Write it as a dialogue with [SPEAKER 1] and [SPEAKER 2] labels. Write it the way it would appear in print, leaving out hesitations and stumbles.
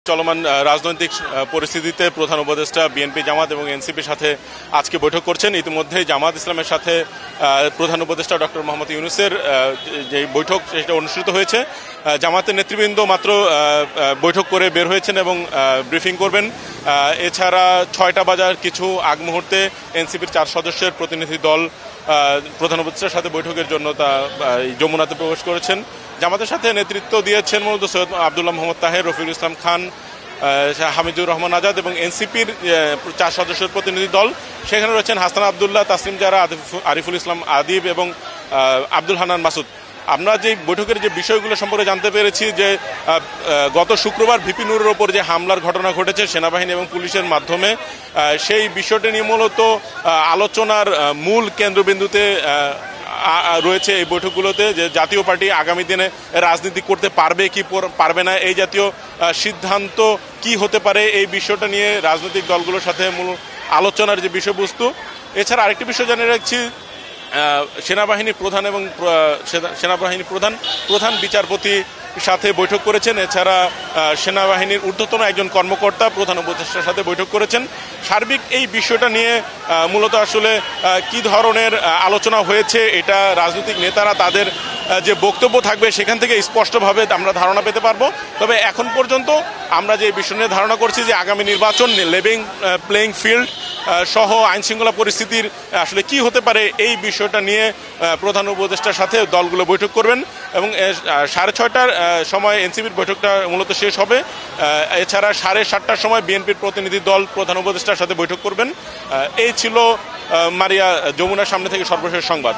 [SPEAKER 1] চলমান রাজনৈতিক পরিস্থিতিতে প্রধান উপদেষ্টা বিএনপি জামাত এবং এনসিপির সাথে আজকে বৈঠক করছেন। ইতিমধ্যে জামাত ইসলামের সাথে প্রধান উপদেষ্টা ডক্টর মোহাম্মদ ইউনূসের যে বৈঠক সেটা অনুষ্ঠিত হয়েছে। জামাতের নেতৃবৃন্দ মাত্র বৈঠক করে বের হয়েছেন এবং ব্রিফিং করবেন। এছাড়া 6টা বাজার কিছু আগ মুহূর্তে এনসিপির 4 সদস্যের প্রতিনিধি দল প্রধান উপদেষ্টার সাথে বৈঠকের জন্য যমুনাতে প্রবেশ করেছেন। জামাতের সাথে নেতৃত্ব দিয়েছেন মূলত সৈয়দ আবদুল্লাহ মোহাম্মদ তাহের, রফিকুল ইসলাম খান, হামিদুর রহমান আজাদ এবং এনসিপির 4 সদস্যের প্রতিনিধি দল। সেখানে রয়েছেন হাসান আবদুল্লাহ, তাসলিম জারা, আরিফুল ইসলাম আদিব এবং আব্দুল হান্নান মাসুদ। আমরা যে বৈঠকের যে বিষয়গুলো সম্পর্কে জানতে পেরেছি যে গত শুক্রবার ভিপি নুরের ওপর যে হামলার ঘটনা ঘটেছে সেনাবাহিনী এবং পুলিশের মাধ্যমে, সেই বিষয়টি নিয়ে মূলত আলোচনার মূল কেন্দ্রবিন্দুতে রয়েছে এই বৈঠকগুলোতে যে জাতীয় পার্টি আগামী দিনে রাজনীতি করতে পারবে কি পারবে না, এই জাতীয় সিদ্ধান্ত কি হতে পারে, এই বিষয়টা নিয়ে রাজনৈতিক দলগুলোর সাথে মূল আলোচনার যে বিষয়বস্তু। এছাড়া আরেকটি বিষয় জানিয়ে রাখছি, সেনাবাহিনী প্রধান এবং প্রধান বিচারপতি সাথে বৈঠক করেছেন। এছাড়া সেনাবাহিনীর ঊর্ধ্বতন একজন কর্মকর্তা প্রধান উপদেষ্টার সাথে বৈঠক করেছেন। সার্বিক এই বিষয়টা নিয়ে মূলত আসলে কি ধরনের আলোচনা হয়েছে এটা রাজনৈতিক নেতারা তাদের যে বক্তব্য থাকবে সেখান থেকে স্পষ্টভাবে আমরা ধারণা পেতে পারবো। তবে এখন পর্যন্ত আমরা যে বিষয় নিয়ে ধারণা করছি যে আগামী নির্বাচন লেভেল প্লেইং ফিল্ড সহ আইনশৃঙ্খলা পরিস্থিতির আসলে কি হতে পারে এই বিষয়টা নিয়ে প্রধান উপদেষ্টার সাথে দলগুলো বৈঠক করবেন এবং 6:30টার সময় এনসিপির বৈঠকটা মূলত শেষ হবে। এছাড়া 7:30টার সময় বিএনপির প্রতিনিধি দল প্রধান উপদেষ্টার সাথে বৈঠক করবেন। এই ছিল মারিয়া যমুনার সামনে থেকে সর্বশেষ সংবাদ।